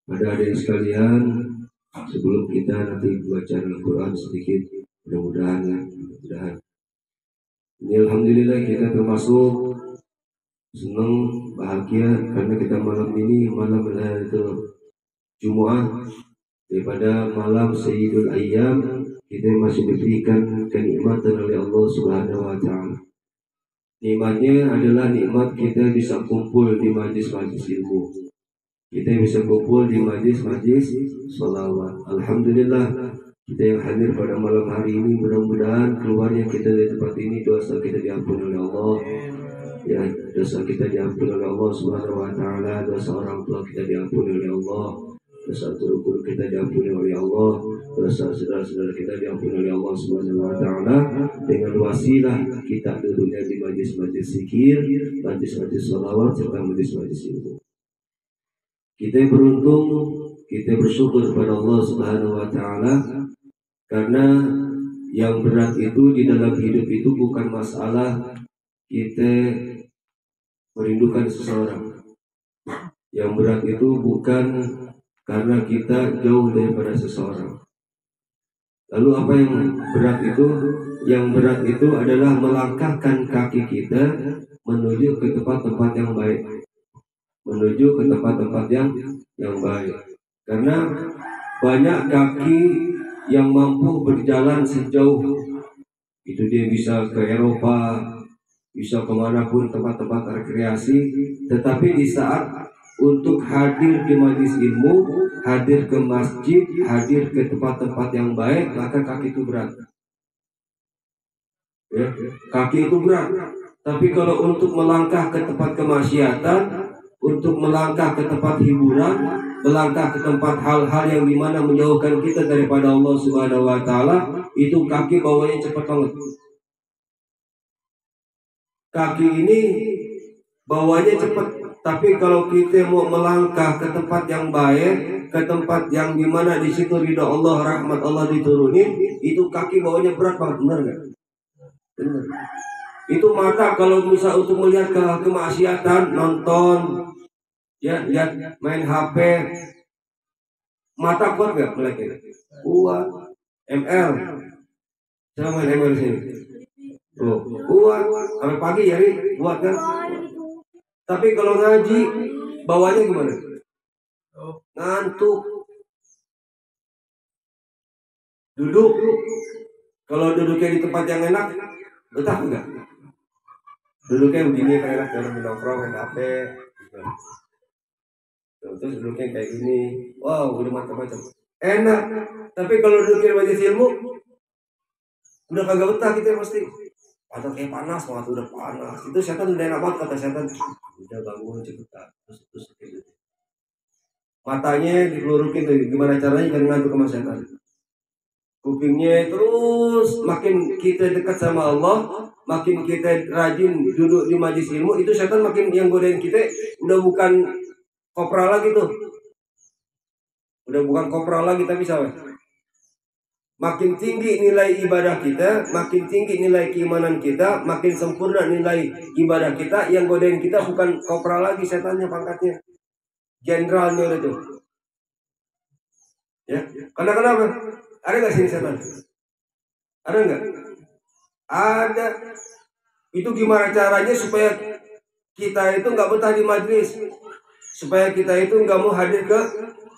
Adik-adik sekalian, sebelum kita nanti baca Al-Quran sedikit, mudah-mudahan ya, mudah-mudahan. Ini alhamdulillah kita termasuk senang, bahagia karena kita malam ini malam itu Jumat daripada malam Sayyidul Ayyam, kita masih diberikan kenikmatan oleh Allah Subhanahu wa taala. Nikmatnya adalah nikmat kita bisa kumpul di majlis-majlis ilmu. Kita bisa kumpul di majlis-majlis sholawat. Alhamdulillah kita yang hadir pada malam hari ini, mudah-mudahan keluarnya kita dari tempat ini dosa kita diampuni oleh Allah. Ya, dosa kita diampuni oleh Allah Subhanahu wa taala, dosa orang tua kita diampuni oleh Allah, dosa guru-guru kita diampuni oleh Allah, dosa saudara-saudara kita diampuni oleh Allah Subhanahu wa taala dengan wasilah kita duduknya di majlis-majlis zikir, majlis-majlis sholawat serta majlis-majlis ilmu. Kita beruntung, kita bersyukur kepada Allah Subhanahu wa taala karena yang berat itu di dalam hidup itu bukan masalah kita merindukan seseorang. Yang berat itu bukan karena kita jauh daripada seseorang. Lalu apa yang berat itu? Yang berat itu adalah melangkahkan kaki kita menuju ke tempat-tempat yang baik. Menuju ke tempat-tempat yang baik. Karena banyak kaki yang mampu berjalan sejauh itu, dia bisa ke Eropa, bisa kemanapun tempat-tempat rekreasi, tetapi di saat untuk hadir di majlis ilmu, hadir ke masjid, hadir ke tempat-tempat yang baik, maka kaki itu berat. Ya, kaki itu berat. Tapi kalau untuk melangkah ke tempat kemaksiatan, untuk melangkah ke tempat hiburan, melangkah ke tempat hal-hal yang dimana menjauhkan kita daripada Allah Subhanahu wa taala, itu kaki bawanya cepat banget. Kaki ini bawanya cepat, tapi kalau kita mau melangkah ke tempat yang baik, ke tempat yang dimana di situ ridha Allah, rahmat Allah diturunin, itu kaki bawanya berat banget, benar nggak? Benar. Itu mata kalau bisa untuk melihat ke kemaksiatan, nonton, ya lihat main HP, mata kuat nggak melihatnya? Kuat. ML, saya main ML sini. Oh, kuat. Sampai pagi ya, kuat kan? Tapi kalau ngaji, bawahnya gimana? Ngantuk. Duduk. Kalau duduknya di tempat yang enak, betah enggak? Duduknya begini kayak enak, jangan nongkrong, main HP. Terus duduknya kayak gini, wow, udah macam-macam. Enak. Tapi kalau duduknya majlis ilmu, udah kagak betah kita pasti. Atau kayak panas, waktu udah panas. Itu setan udah enak banget, kata setan. Udah bangun cepetan, terus kayak gitu. Matanya dipelurukin tuh, gimana caranya kan ngantuk sama setan. Kupingnya terus makin kita dekat sama Allah, makin kita rajin duduk di majlis ilmu, itu setan makin yang godain kita udah bukan kopral lagi tuh. Udah bukan kopral lagi tapi sahabat. Makin tinggi nilai ibadah kita, makin tinggi nilai keimanan kita, makin sempurna nilai ibadah kita, yang godain kita bukan kopral lagi setannya pangkatnya. Jenderalnya itu. Ya, karena kenapa? Ada nggak sini setan? Ada nggak? Ada. Itu gimana caranya supaya kita itu nggak betah di majlis, supaya kita itu nggak mau hadir ke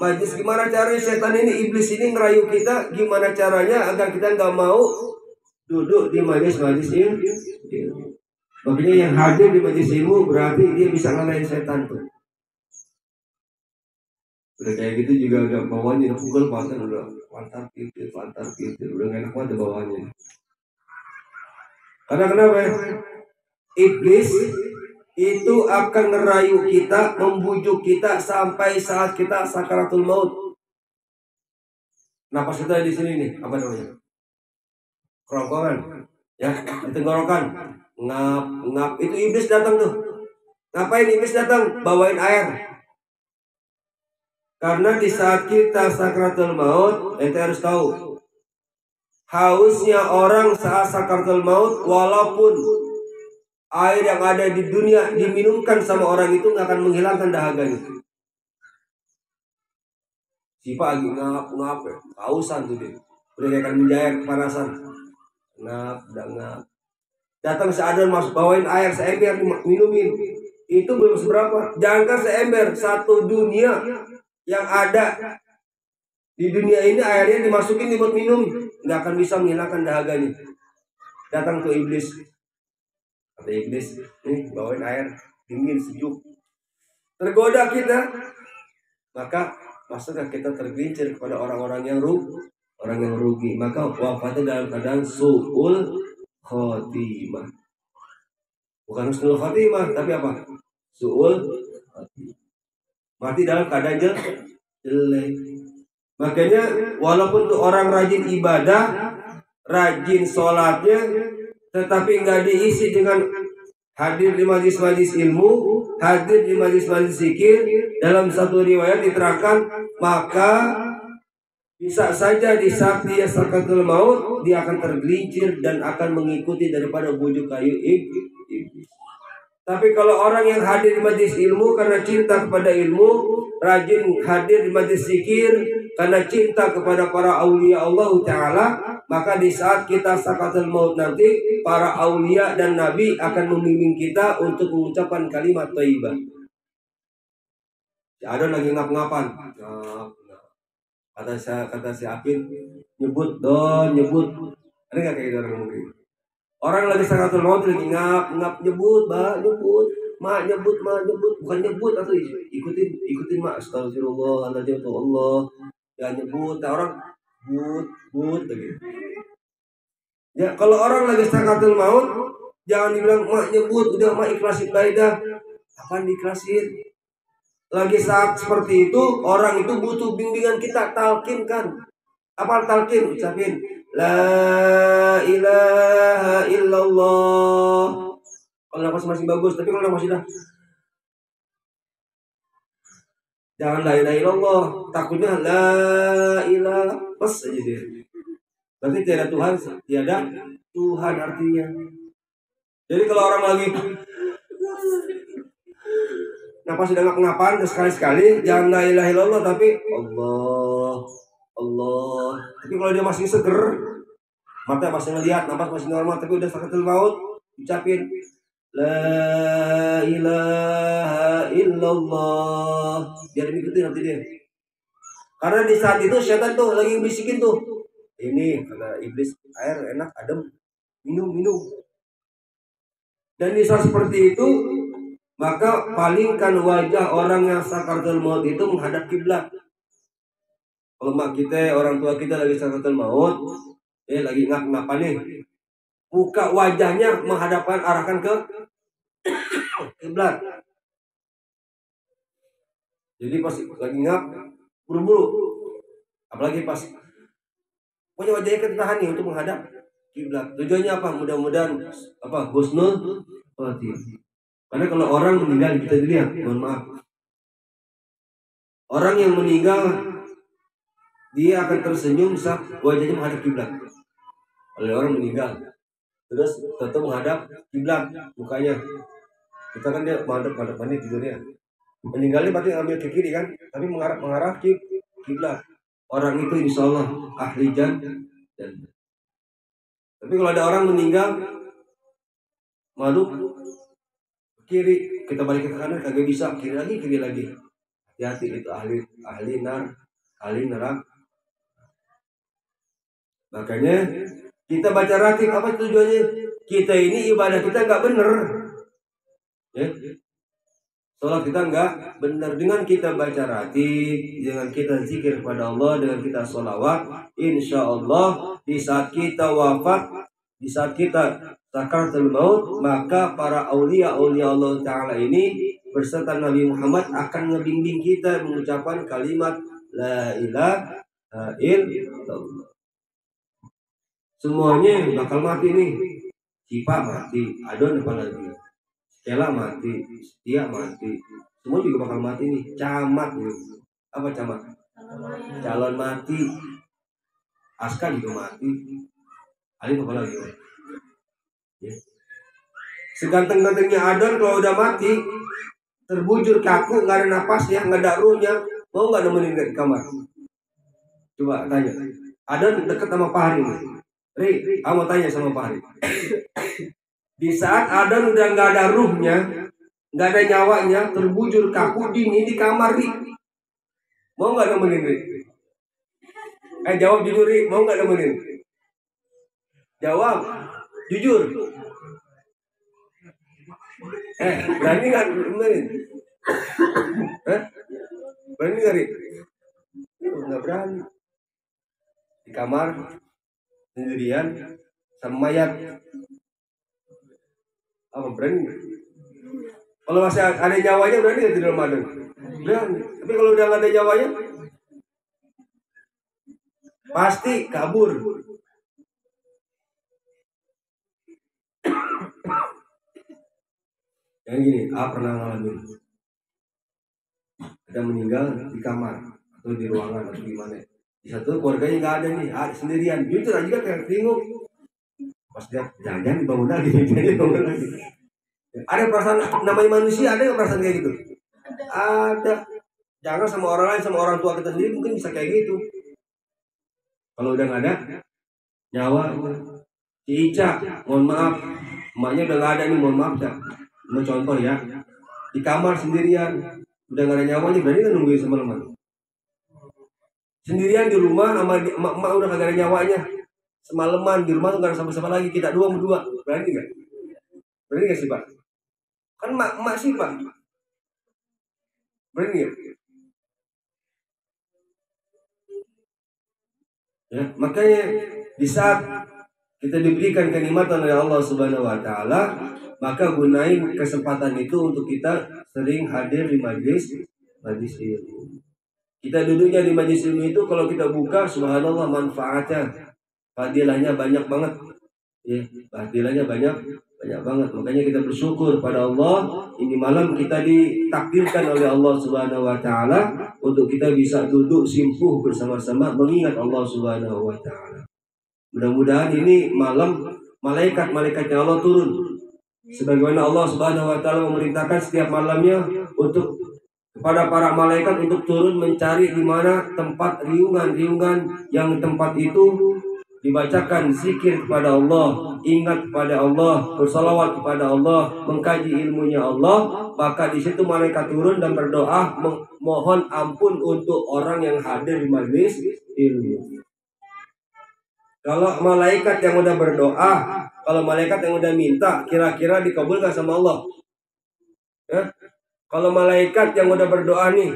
majlis? Gimana caranya setan ini, iblis ini ngerayu kita? Gimana caranya agar kita nggak mau duduk di majlis-majlis ilmu? Makanya yang hadir di majlis ilmu berarti dia bisa ngalahin setan tuh. Udah kayak gitu juga agak bawahnya udah pukul pasang, udah pantar gitu, udah gak enak banget bawahnya. Karena kenapa ya? Iblis itu akan ngerayu kita, membujuk kita sampai saat kita sakaratul maut. Napas kita di sini nih, apa namanya? Kerongkongan, ya, di tenggorokan, ngap, itu iblis datang tuh. Ngapain iblis datang? Bawain air. Karena di saat kita sakaratul maut, kita harus tahu, hausnya orang saat sakaratul maut, walaupun air yang ada di dunia diminumkan sama orang itu nggak akan menghilangkan dahaganya. Si Pak lagi ngap ya, kausan tuh dia. Udah kayak kan menjaga kepanasan. Udah ngap. Datang seadon masuk bawain air seember minumin. Itu belum seberapa. Jangankan seember, satu dunia yang ada di dunia ini airnya dimasukin dibuat minum, nggak akan bisa menghilangkan dahaganya. Datang ke iblis. Kata iblis, nih bawain air dingin sejuk. Tergoda kita, maka masuklah kita tergelincir kepada orang-orang yang rugi. Maka wafatnya dalam keadaan su'ul khotimah. Bukan husnul khotimah, tapi apa? Su'ul khotimah. Mati dalam keadaan jelek. Makanya walaupun tuh orang rajin ibadah, rajin sholatnya, tetapi nggak diisi dengan hadir di majlis-majlis ilmu, hadir di majlis-majlis zikir. Dalam satu riwayat diterangkan, maka bisa saja di saat dia sakaratul maut, dia akan tergelincir dan akan mengikuti daripada bujuk kayu iblis. Tapi kalau orang yang hadir di majlis ilmu karena cinta kepada ilmu, rajin hadir di majlis zikir karena cinta kepada para aulia Allah Ta'ala, maka di saat kita sakaratul maut nanti, para aulia dan nabi akan membimbing kita untuk mengucapkan kalimat thayyibah. Si Adon lagi ngap-ngapan. Kata si Apin, nyebut. Ada nggak kayak gitu orang mungkin? Orang lagi sakaratul maut lagi ngap, nyebut, mak nyebut, bukan nyebut atau ikutin mak, astagfirullahaladzim tuh Allah, ya nyebut, orang but begitu. Ya kalau orang lagi sakaratul maut, jangan dibilang mak nyebut, udah mak ikhlasin baidah, apaan diikhlasin? Lagi saat seperti itu, orang itu butuh bimbingan kita, talkin kan? Apa talkin? Ucapin La ilaha illallah. Kalau nafas masih bagus, tapi kalau nafas sudah, jangan la ilaha illallah. Takutnya la ilaha pas aja dia. Berarti tiada Tuhan artinya. Jadi kalau orang lagi nafas sudah ngap-ngapan sekali-sekali, jangan la ilaha illallah, tapi Allah. Tapi kalau dia masih seger, mata masih ngelihat, nafas masih normal, tapi udah sakaratul maut, ucapin la ilaha illallah, biar ikutin nanti dia. Karena di saat itu setan tuh lagi bisikin tuh, ini kata iblis, air enak, adem, minum. Dan di saat seperti itu, maka palingkan wajah orang yang sakaratul maut itu menghadap kiblat. Kalau mak kita, orang tua kita lagi sakaratul maut, lagi ngap-ngapan nih, muka wajahnya arahkan ke kiblat. Jadi pas lagi ngap, buru-buru, apalagi pas punya wajahnya ketahan nih untuk menghadap kiblat. Tujuannya apa? Mudah-mudahan husnul khotimah. Karena kalau orang meninggal kita dilihat, mohon maaf, orang yang meninggal dia akan tersenyum saat wajahnya menghadap kiblat. Oleh orang meninggal, terus tetap menghadap kiblat mukanya. Kita kan dia menghadap ini tidurnya. Meninggalnya berarti ambil ke kiri kan, tapi mengarah kiblat. Orang itu insya Allah ahli jannah. Tapi kalau ada orang meninggal malu kiri, kita balik ke kanan kagak bisa, kiri lagi. Hati-hati, itu ahli neraka. Makanya kita baca ratib, apa tujuannya? Kita ini ibadah kita nggak bener, ya. Sholat kita nggak bener. Dengan kita baca ratib, dengan kita zikir kepada Allah, dengan kita sholawat, insya Allah di saat kita wafat, di saat kita sakaratul maut, maka para aulia Allah Ta'ala ini berserta Nabi Muhammad akan ngebimbing kita mengucapkan kalimat la ilaha illallah. Semuanya bakal mati nih. Cipa mati, Adon apalagi, Stella mati, Setia mati, semua juga bakal mati nih. Camat nih, apa camat? Calon mati, Aska juga mati. Alif apa lagi? Ya. Seganteng-gantengnya Adon kalau udah mati, terbujur kaku, nggak ada napasnya, nggak ada ruhnya, mau nggak nemenin di kamar? Coba tanya. Ada dekat sama Pak Hari nih. Ri, kamu tanya sama Pak Hari. Di saat Adan udah nggak ada ruhnya, nggak ada nyawanya, terbujur kaku dingin di kamar Ri. Mau nggak nemenin Ri? Jawab jujur Ri, mau nggak nemenin? Jawab, jujur. Berani nggak nemenin? Berani nggak Ri? Nggak berani. Di kamar sendirian sama mayat. Apa berani? Kalau masih ada nyawanya berani nggak di dalam Adan? Berani. Tapi kalau udah nggak ada nyawanya, pasti kabur. Yang gini, pernah ngalamin. Ada meninggal di kamar atau di ruangan atau di mana? Di satu keluarganya nggak ada nih, sendirian. Jujur aja kayak bingung. Pas dia jangan dibangun lagi, dibangun lagi. Ada perasaan namanya manusia, ada nggak perasaan kayak gitu? Ada. Jangan sama orang lain, sama orang tua kita sendiri mungkin bisa kayak gitu. Kalau udah nggak ada nyawa, si Ica, mohon maaf, emaknya udah nggak ada nih, mohon maaf ya. Mau contoh ya, di kamar sendirian, udah nggak ada nyawanya, berarti kan nungguin semalaman. Sendirian di rumah, sama emak udah nggak ada nyawanya, semalaman di rumah tuh nggak ada sama-sama lagi, kita berdua, berani nggak? Berani nggak sih Pak? Kan emak sih Pak, berani nggak? Ya, makanya di saat kita diberikan kenikmatan oleh Allah Subhanahu wa taala, maka gunain kesempatan itu untuk kita sering hadir di majlis ilmu. Kita duduknya di majlis ilmu itu kalau kita buka, subhanallah manfaatnya, fadilahnya banyak banget. Ya, fadilahnya banyak banget. Makanya kita bersyukur pada Allah, ini malam kita ditakdirkan oleh Allah Subhanahu wa taala untuk kita bisa duduk simpuh bersama-sama mengingat Allah Subhanahu wa taala. Mudah-mudahan ini malam malaikat-malaikatnya Allah turun. Sebagaimana Allah Subhanahu wa taala memerintahkan setiap malamnya untuk kepada para malaikat untuk turun mencari di mana tempat riungan-riungan yang tempat itu dibacakan zikir kepada Allah, ingat kepada Allah, bersalawat kepada Allah, mengkaji ilmunya Allah, maka di situ malaikat turun dan berdoa mohon ampun untuk orang yang hadir di majlis ilmu. Kalau malaikat yang udah berdoa, kalau malaikat yang udah minta, kira-kira dikabulkan sama Allah? Ya? Kalau malaikat yang udah berdoa nih,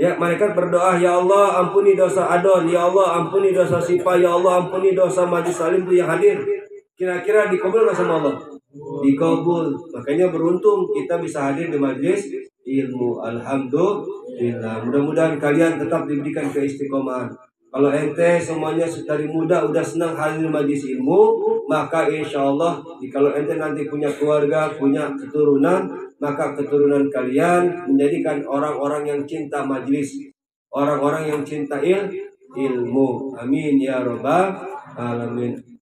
ya malaikat berdoa, ya Allah ampuni dosa Adon, ya Allah ampuni dosa Sipa, ya Allah ampuni dosa Majlis Salim itu yang hadir. Kira-kira dikabulkan sama Allah? Dikabul. Makanya beruntung kita bisa hadir di majlis ilmu. Alhamdulillah. Mudah-mudahan kalian tetap diberikan keistiqomahan. Kalau ente semuanya dari muda udah senang hadir majlis ilmu, maka insya Allah kalau ente nanti punya keluarga, punya keturunan, maka keturunan kalian menjadikan orang-orang yang cinta majlis, orang-orang yang cinta ilmu. Amin ya rabbal alamin.